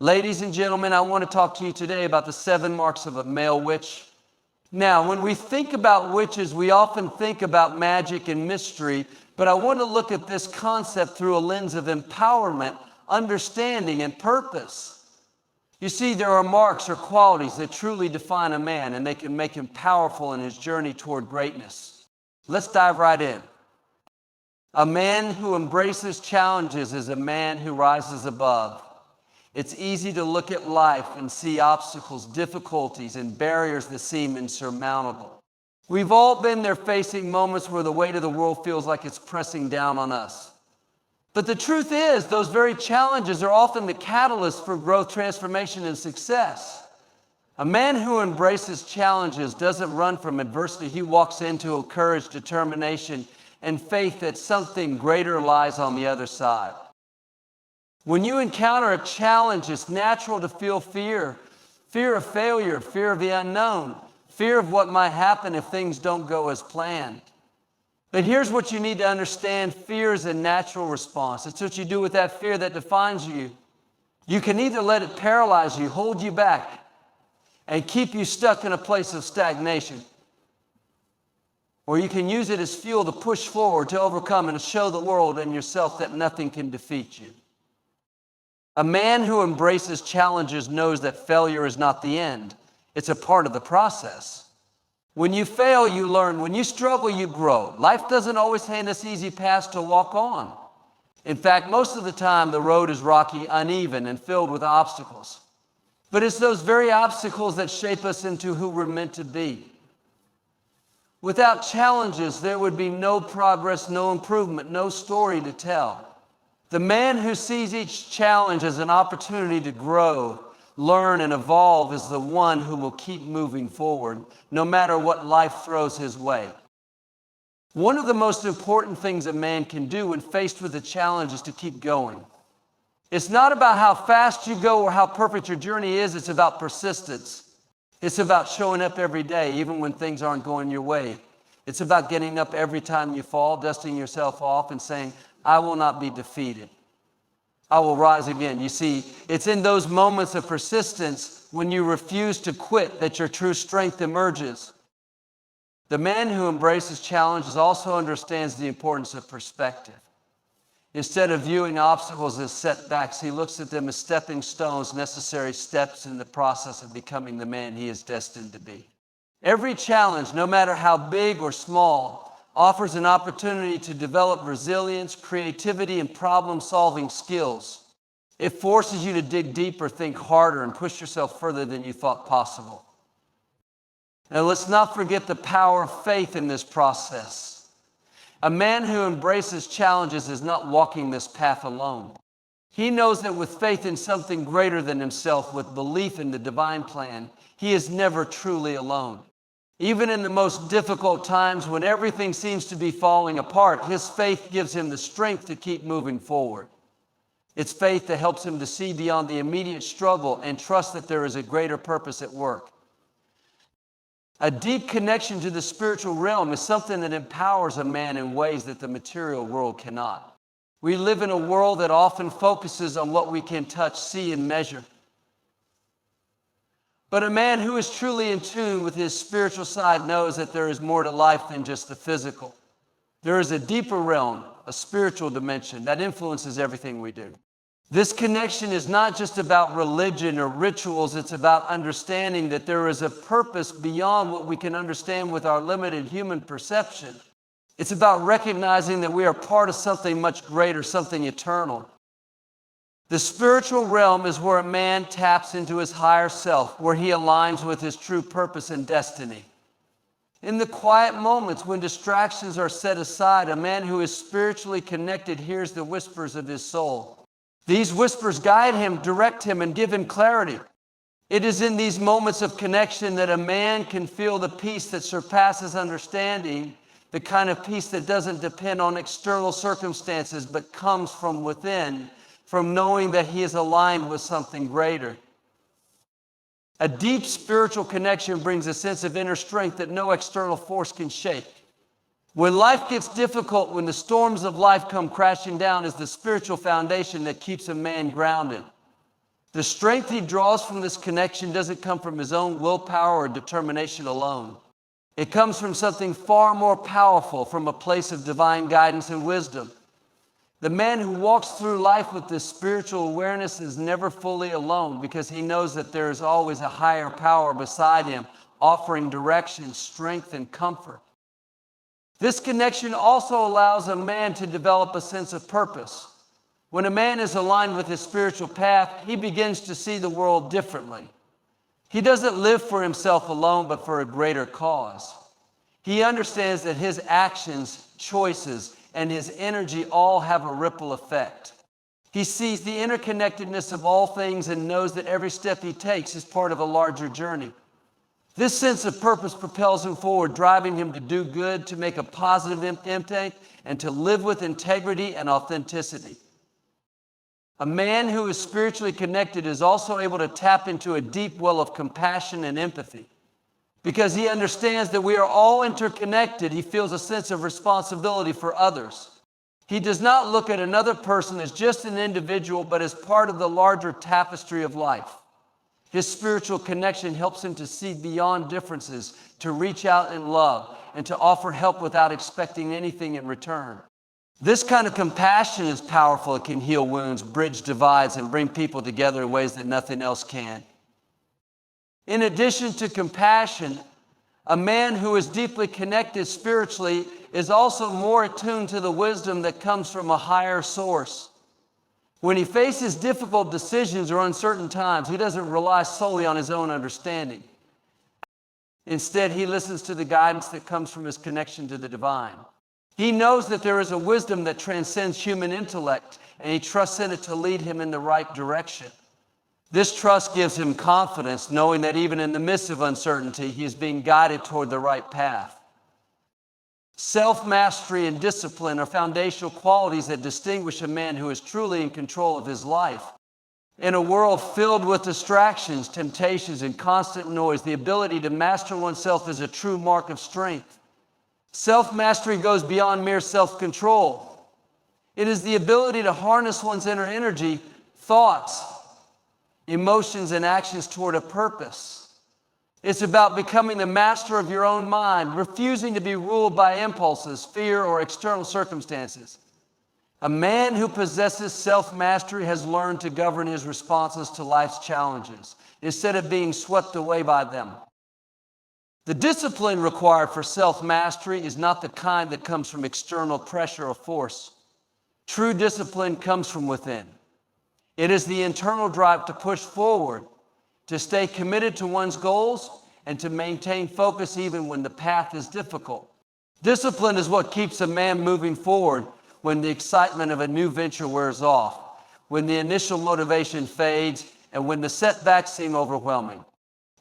Ladies and gentlemen, I want to talk to you today about the 7 marks of a male witch. Now, when we think about witches, we often think about magic and mystery, but I want to look at this concept through a lens of empowerment, understanding, and purpose. You see, there are marks or qualities that truly define a man, and they can make him powerful in his journey toward greatness. Let's dive right in. A man who embraces challenges is a man who rises above. It's easy to look at life and see obstacles, difficulties, and barriers that seem insurmountable. We've all been there facing moments where the weight of the world feels like it's pressing down on us. But the truth is, those very challenges are often the catalyst for growth, transformation, and success. A man who embraces challenges doesn't run from adversity. He walks into a courage, determination, and faith that something greater lies on the other side. When you encounter a challenge, it's natural to feel fear. Fear of failure, fear of the unknown, fear of what might happen if things don't go as planned. But here's what you need to understand. Fear is a natural response. It's what you do with that fear that defines you. You can either let it paralyze you, hold you back, and keep you stuck in a place of stagnation. Or you can use it as fuel to push forward, to overcome, and to show the world and yourself that nothing can defeat you. A man who embraces challenges knows that failure is not the end. It's a part of the process. When you fail, you learn. When you struggle, you grow. Life doesn't always hand us easy paths to walk on. In fact, most of the time, the road is rocky, uneven, and filled with obstacles. But it's those very obstacles that shape us into who we're meant to be. Without challenges, there would be no progress, no improvement, no story to tell. The man who sees each challenge as an opportunity to grow, learn, and evolve is the one who will keep moving forward, no matter what life throws his way. One of the most important things a man can do when faced with a challenge is to keep going. It's not about how fast you go or how perfect your journey is. It's about persistence. It's about showing up every day, even when things aren't going your way. It's about getting up every time you fall, dusting yourself off, and saying, I will not be defeated. I will rise again. You see, it's in those moments of persistence when you refuse to quit that your true strength emerges. The man who embraces challenges also understands the importance of perspective. Instead of viewing obstacles as setbacks, he looks at them as stepping stones, necessary steps in the process of becoming the man he is destined to be. Every challenge, no matter how big or small, offers an opportunity to develop resilience, creativity, and problem-solving skills. It forces you to dig deeper, think harder, and push yourself further than you thought possible. Now, let's not forget the power of faith in this process. A man who embraces challenges is not walking this path alone. He knows that with faith in something greater than himself, with belief in the divine plan, he is never truly alone. Even in the most difficult times when everything seems to be falling apart, his faith gives him the strength to keep moving forward. It's faith that helps him to see beyond the immediate struggle and trust that there is a greater purpose at work. A deep connection to the spiritual realm is something that empowers a man in ways that the material world cannot. We live in a world that often focuses on what we can touch, see, and measure. But a man who is truly in tune with his spiritual side knows that there is more to life than just the physical. There is a deeper realm, a spiritual dimension that influences everything we do. This connection is not just about religion or rituals. It's about understanding that there is a purpose beyond what we can understand with our limited human perception. It's about recognizing that we are part of something much greater, something eternal. The spiritual realm is where a man taps into his higher self, where he aligns with his true purpose and destiny. In the quiet moments when distractions are set aside, a man who is spiritually connected hears the whispers of his soul. These whispers guide him, direct him, and give him clarity. It is in these moments of connection that a man can feel the peace that surpasses understanding, the kind of peace that doesn't depend on external circumstances but comes from within, from knowing that he is aligned with something greater. A deep spiritual connection brings a sense of inner strength that no external force can shake. When life gets difficult, when the storms of life come crashing down, is the spiritual foundation that keeps a man grounded. The strength he draws from this connection doesn't come from his own willpower or determination alone. It comes from something far more powerful, from a place of divine guidance and wisdom. The man who walks through life with this spiritual awareness is never fully alone, because he knows that there is always a higher power beside him, offering direction, strength, and comfort. This connection also allows a man to develop a sense of purpose. When a man is aligned with his spiritual path, he begins to see the world differently. He doesn't live for himself alone, but for a greater cause. He understands that his actions, choices, and his energy all have a ripple effect. He sees the interconnectedness of all things and knows that every step he takes is part of a larger journey. This sense of purpose propels him forward, driving him to do good, to make a positive impact, and to live with integrity and authenticity. A man who is spiritually connected is also able to tap into a deep well of compassion and empathy. Because he understands that we are all interconnected, he feels a sense of responsibility for others. He does not look at another person as just an individual, but as part of the larger tapestry of life. His spiritual connection helps him to see beyond differences, to reach out in love, and to offer help without expecting anything in return. This kind of compassion is powerful. It can heal wounds, bridge divides, and bring people together in ways that nothing else can. In addition to compassion, a man who is deeply connected spiritually is also more attuned to the wisdom that comes from a higher source. When he faces difficult decisions or uncertain times, he doesn't rely solely on his own understanding. Instead, he listens to the guidance that comes from his connection to the divine. He knows that there is a wisdom that transcends human intellect, and he trusts in it to lead him in the right direction. This trust gives him confidence, knowing that even in the midst of uncertainty, he is being guided toward the right path. Self-mastery and discipline are foundational qualities that distinguish a man who is truly in control of his life. In a world filled with distractions, temptations, and constant noise, the ability to master oneself is a true mark of strength. Self-mastery goes beyond mere self-control. It is the ability to harness one's inner energy, thoughts, emotions, and actions toward a purpose. It's about becoming the master of your own mind, refusing to be ruled by impulses, fear, or external circumstances. A man who possesses self-mastery has learned to govern his responses to life's challenges, instead of being swept away by them. The discipline required for self-mastery is not the kind that comes from external pressure or force. True discipline comes from within. It is the internal drive to push forward, to stay committed to one's goals, and to maintain focus even when the path is difficult. Discipline is what keeps a man moving forward when the excitement of a new venture wears off, when the initial motivation fades, and when the setbacks seem overwhelming.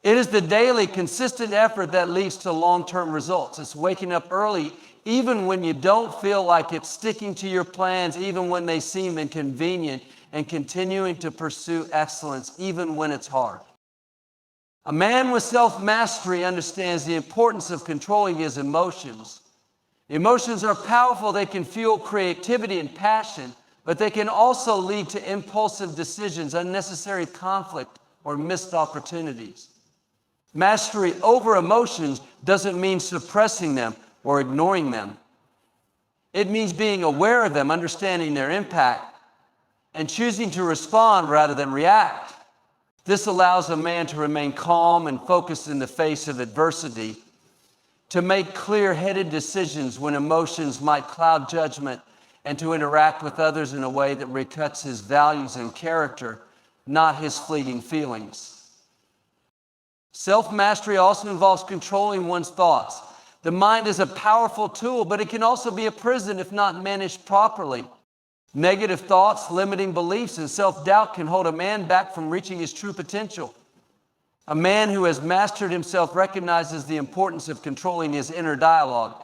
It is the daily, consistent effort that leads to long-term results. It's waking up early, even when you don't feel like it, sticking to your plans, even when they seem inconvenient, and continuing to pursue excellence, even when it's hard. A man with self-mastery understands the importance of controlling his emotions. Emotions are powerful. They can fuel creativity and passion, but they can also lead to impulsive decisions, unnecessary conflict, or missed opportunities. Mastery over emotions doesn't mean suppressing them or ignoring them. It means being aware of them, understanding their impact, and choosing to respond rather than react. This allows a man to remain calm and focused in the face of adversity, to make clear-headed decisions when emotions might cloud judgment, and to interact with others in a way that reflects his values and character, not his fleeting feelings. Self-mastery also involves controlling one's thoughts. The mind is a powerful tool, but it can also be a prison if not managed properly. Negative thoughts, limiting beliefs, and self-doubt can hold a man back from reaching his true potential. A man who has mastered himself recognizes the importance of controlling his inner dialogue.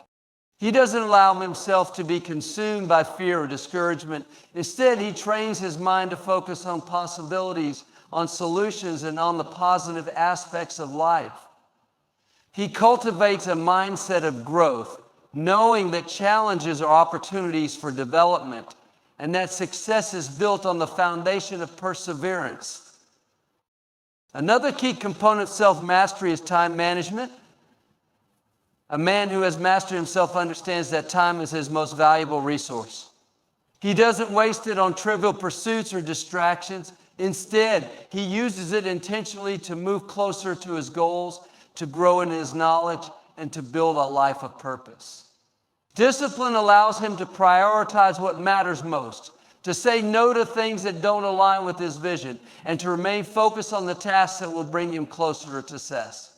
He doesn't allow himself to be consumed by fear or discouragement. Instead, he trains his mind to focus on possibilities, on solutions, and on the positive aspects of life. He cultivates a mindset of growth, knowing that challenges are opportunities for development, and that success is built on the foundation of perseverance. Another key component of self-mastery is time management. A man who has mastered himself understands that time is his most valuable resource. He doesn't waste it on trivial pursuits or distractions. Instead, he uses it intentionally to move closer to his goals, to grow in his knowledge, and to build a life of purpose. Discipline allows him to prioritize what matters most, to say no to things that don't align with his vision, and to remain focused on the tasks that will bring him closer to success.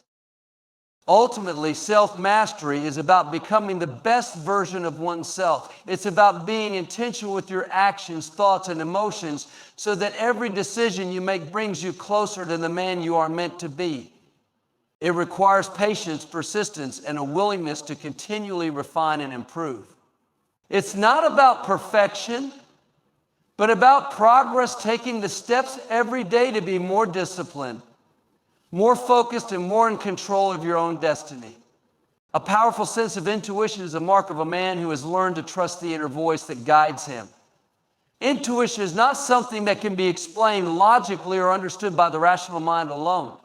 Ultimately, self-mastery is about becoming the best version of oneself. It's about being intentional with your actions, thoughts, and emotions so that every decision you make brings you closer to the man you are meant to be. It requires patience, persistence, and a willingness to continually refine and improve. It's not about perfection, but about progress, taking the steps every day to be more disciplined, more focused, and more in control of your own destiny. A powerful sense of intuition is a mark of a man who has learned to trust the inner voice that guides him. Intuition is not something that can be explained logically or understood by the rational mind alone.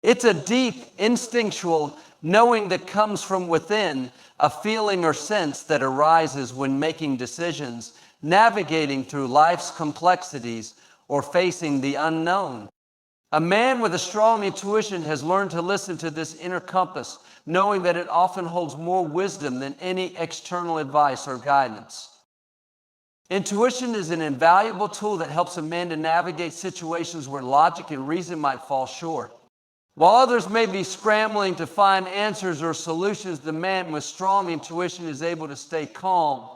It's a deep, instinctual knowing that comes from within, a feeling or sense that arises when making decisions, navigating through life's complexities, or facing the unknown. A man with a strong intuition has learned to listen to this inner compass, knowing that it often holds more wisdom than any external advice or guidance. Intuition is an invaluable tool that helps a man to navigate situations where logic and reason might fall short. While others may be scrambling to find answers or solutions, the man with strong intuition is able to stay calm,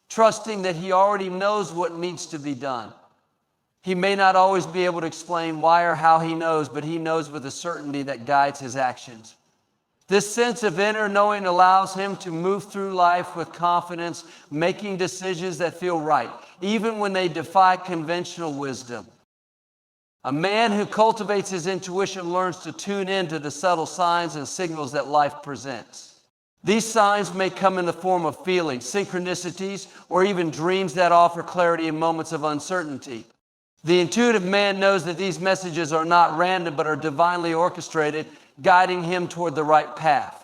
trusting that he already knows what needs to be done. He may not always be able to explain why or how he knows, but he knows with a certainty that guides his actions. This sense of inner knowing allows him to move through life with confidence, making decisions that feel right, even when they defy conventional wisdom. A man who cultivates his intuition learns to tune in to the subtle signs and signals that life presents. These signs may come in the form of feelings, synchronicities, or even dreams that offer clarity in moments of uncertainty. The intuitive man knows that these messages are not random but are divinely orchestrated, guiding him toward the right path.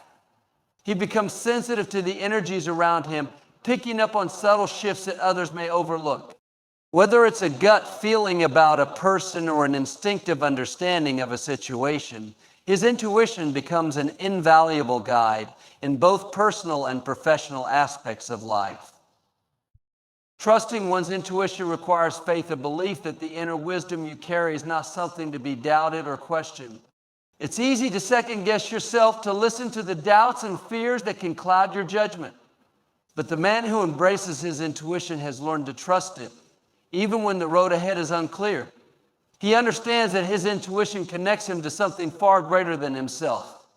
He becomes sensitive to the energies around him, picking up on subtle shifts that others may overlook. Whether it's a gut feeling about a person or an instinctive understanding of a situation, his intuition becomes an invaluable guide in both personal and professional aspects of life. Trusting one's intuition requires faith, a belief that the inner wisdom you carry is not something to be doubted or questioned. It's easy to second-guess yourself, to listen to the doubts and fears that can cloud your judgment. But the man who embraces his intuition has learned to trust it, even when the road ahead is unclear. He understands that his intuition connects him to something far greater than himself.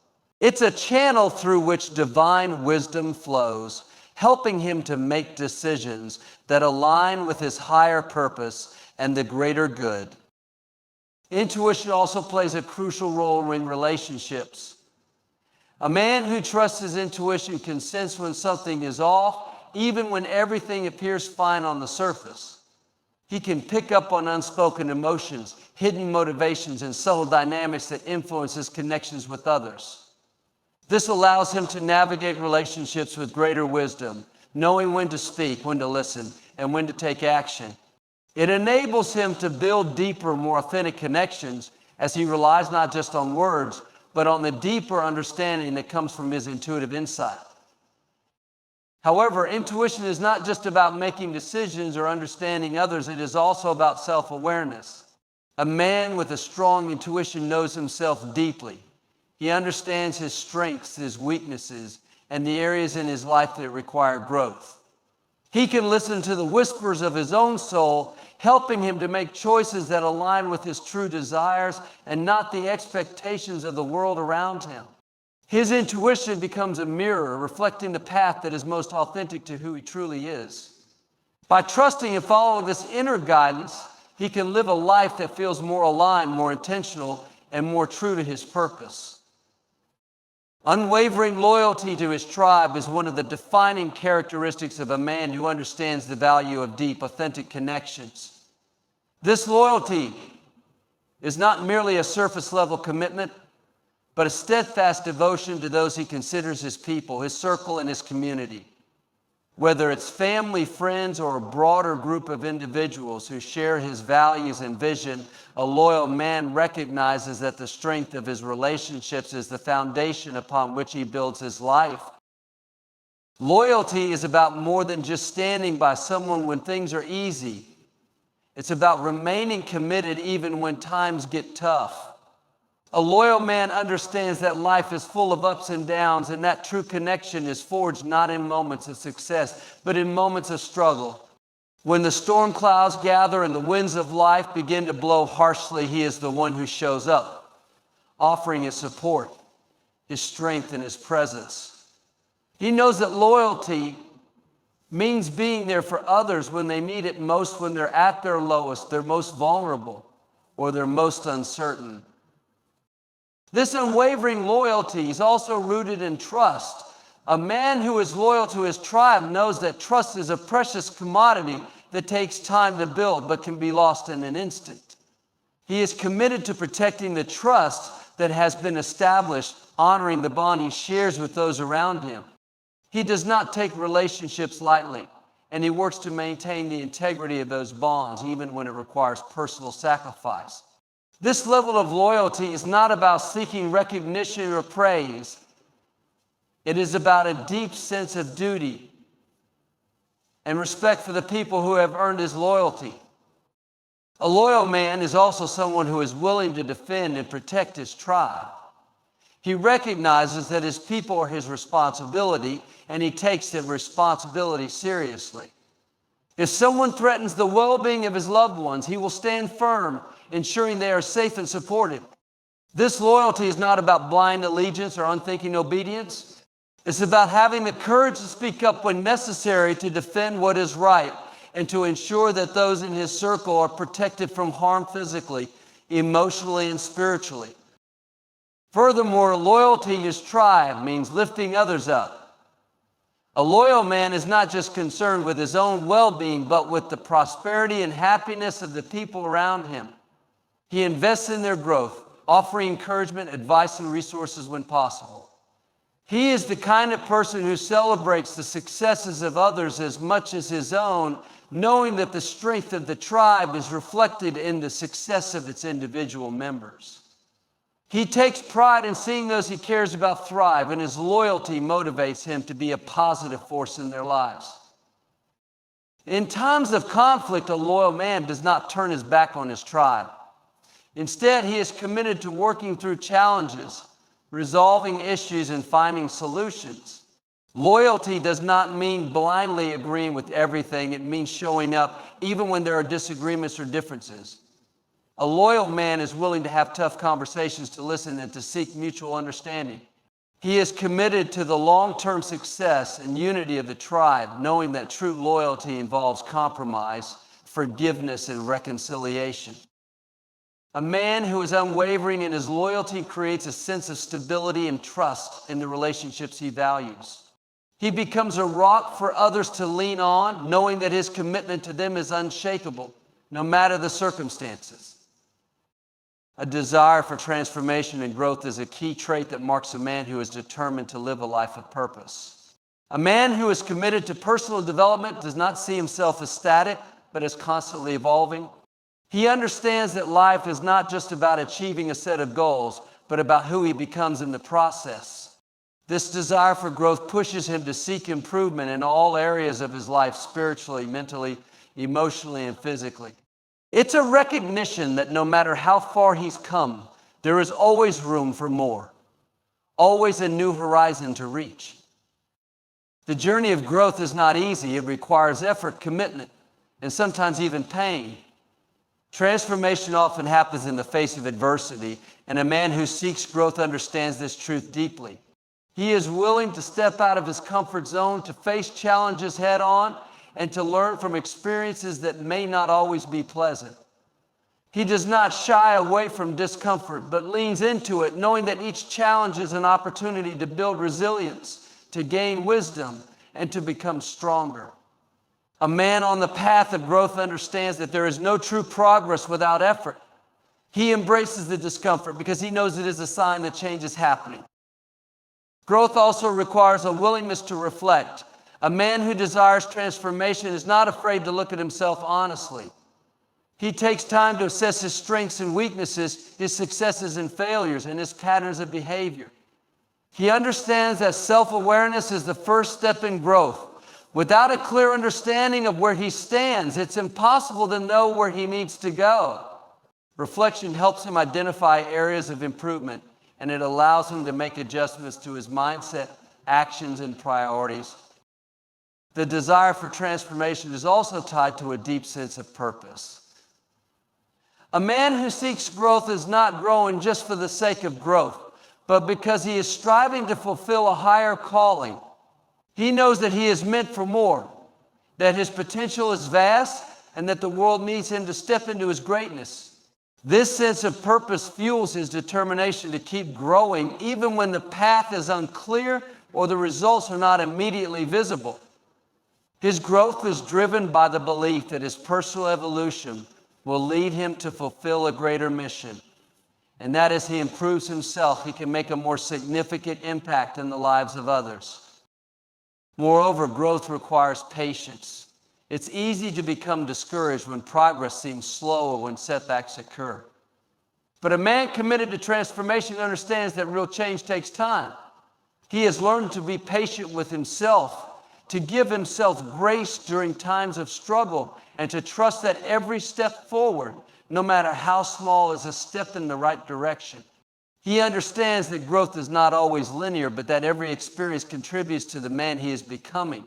It's a channel through which divine wisdom flows, helping him to make decisions that align with his higher purpose and the greater good. Intuition also plays a crucial role in relationships. A man who trusts his intuition can sense when something is off, even when everything appears fine on the surface. He can pick up on unspoken emotions, hidden motivations, and subtle dynamics that influence his connections with others. This allows him to navigate relationships with greater wisdom, knowing when to speak, when to listen, and when to take action. It enables him to build deeper, more authentic connections as he relies not just on words, but on the deeper understanding that comes from his intuitive insight. However, intuition is not just about making decisions or understanding others, it is also about self-awareness. A man with a strong intuition knows himself deeply. He understands his strengths, his weaknesses, and the areas in his life that require growth. He can listen to the whispers of his own soul, helping him to make choices that align with his true desires and not the expectations of the world around him. His intuition becomes a mirror, reflecting the path that is most authentic to who he truly is. By trusting and following this inner guidance, he can live a life that feels more aligned, more intentional, and more true to his purpose. Unwavering loyalty to his tribe is one of the defining characteristics of a man who understands the value of deep, authentic connections. This loyalty is not merely a surface level commitment, but a steadfast devotion to those he considers his people, his circle, and his community. Whether it's family, friends, or a broader group of individuals who share his values and vision, a loyal man recognizes that the strength of his relationships is the foundation upon which he builds his life. Loyalty is about more than just standing by someone when things are easy. It's about remaining committed even when times get tough. A loyal man understands that life is full of ups and downs, and that true connection is forged not in moments of success, but in moments of struggle. When the storm clouds gather and the winds of life begin to blow harshly, he is the one who shows up, offering his support, his strength, and his presence. He knows that loyalty means being there for others when they need it most, when they're at their lowest, they're most vulnerable, or they're most uncertain. This unwavering loyalty is also rooted in trust. A man who is loyal to his tribe knows that trust is a precious commodity that takes time to build but can be lost in an instant. He is committed to protecting the trust that has been established, honoring the bond he shares with those around him. He does not take relationships lightly, and he works to maintain the integrity of those bonds, even when it requires personal sacrifice. This level of loyalty is not about seeking recognition or praise. It is about a deep sense of duty and respect for the people who have earned his loyalty. A loyal man is also someone who is willing to defend and protect his tribe. He recognizes that his people are his responsibility, and he takes that responsibility seriously. If someone threatens the well-being of his loved ones, he will stand firm, ensuring they are safe and supported. This loyalty is not about blind allegiance or unthinking obedience. It's about having the courage to speak up when necessary to defend what is right and to ensure that those in his circle are protected from harm physically, emotionally, and spiritually. Furthermore, loyalty to his tribe means lifting others up. A loyal man is not just concerned with his own well-being, but with the prosperity and happiness of the people around him. He invests in their growth, offering encouragement, advice, and resources when possible. He is the kind of person who celebrates the successes of others as much as his own, knowing that the strength of the tribe is reflected in the success of its individual members. He takes pride in seeing those he cares about thrive, and his loyalty motivates him to be a positive force in their lives. In times of conflict, a loyal man does not turn his back on his tribe. Instead, he is committed to working through challenges, resolving issues, and finding solutions. Loyalty does not mean blindly agreeing with everything. It means showing up even when there are disagreements or differences. A loyal man is willing to have tough conversations, to listen, and to seek mutual understanding. He is committed to the long-term success and unity of the tribe, knowing that true loyalty involves compromise, forgiveness, and reconciliation. A man who is unwavering in his loyalty creates a sense of stability and trust in the relationships he values. He becomes a rock for others to lean on, knowing that his commitment to them is unshakable, no matter the circumstances. A desire for transformation and growth is a key trait that marks a man who is determined to live a life of purpose. A man who is committed to personal development does not see himself as static, but as constantly evolving. He understands that life is not just about achieving a set of goals, but about who he becomes in the process. This desire for growth pushes him to seek improvement in all areas of his life, spiritually, mentally, emotionally, and physically. It's a recognition that no matter how far he's come, there is always room for more, always a new horizon to reach. The journey of growth is not easy. It requires effort, commitment, and sometimes even pain. Transformation often happens in the face of adversity, and a man who seeks growth understands this truth deeply. He is willing to step out of his comfort zone, to face challenges head on, and to learn from experiences that may not always be pleasant. He does not shy away from discomfort, but leans into it, knowing that each challenge is an opportunity to build resilience, to gain wisdom, and to become stronger. A man on the path of growth understands that there is no true progress without effort. He embraces the discomfort because he knows it is a sign that change is happening. Growth also requires a willingness to reflect. A man who desires transformation is not afraid to look at himself honestly. He takes time to assess his strengths and weaknesses, his successes and failures, and his patterns of behavior. He understands that self-awareness is the first step in growth. Without a clear understanding of where he stands, it's impossible to know where he needs to go. Reflection helps him identify areas of improvement, and it allows him to make adjustments to his mindset, actions, and priorities. The desire for transformation is also tied to a deep sense of purpose. A man who seeks growth is not growing just for the sake of growth, but because he is striving to fulfill a higher calling. He knows that he is meant for more, that his potential is vast, and that the world needs him to step into his greatness. This sense of purpose fuels his determination to keep growing even when the path is unclear or the results are not immediately visible. His growth is driven by the belief that his personal evolution will lead him to fulfill a greater mission. And that as he improves himself, he can make a more significant impact in the lives of others. Moreover, growth requires patience. It's easy to become discouraged when progress seems slow or when setbacks occur. But a man committed to transformation understands that real change takes time. He has learned to be patient with himself, to give himself grace during times of struggle, and to trust that every step forward, no matter how small, is a step in the right direction. He understands that growth is not always linear, but that every experience contributes to the man he is becoming.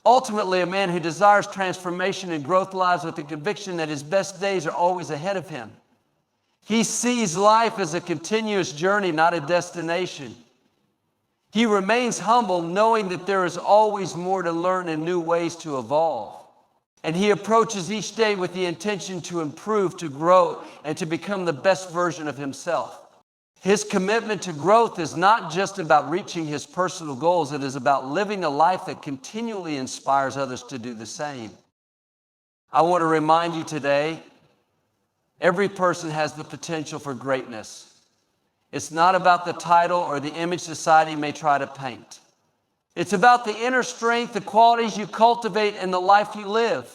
Ultimately, a man who desires transformation and growth lives with the conviction that his best days are always ahead of him. He sees life as a continuous journey, not a destination. He remains humble, knowing that there is always more to learn and new ways to evolve. And he approaches each day with the intention to improve, to grow, and to become the best version of himself. His commitment to growth is not just about reaching his personal goals. It is about living a life that continually inspires others to do the same. I want to remind you today, every person has the potential for greatness. It's not about the title or the image society may try to paint. It's about the inner strength, the qualities you cultivate, and the life you live.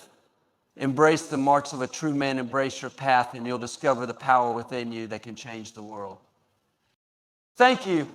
Embrace the marks of a true man, embrace your path, and you'll discover the power within you that can change the world. Thank you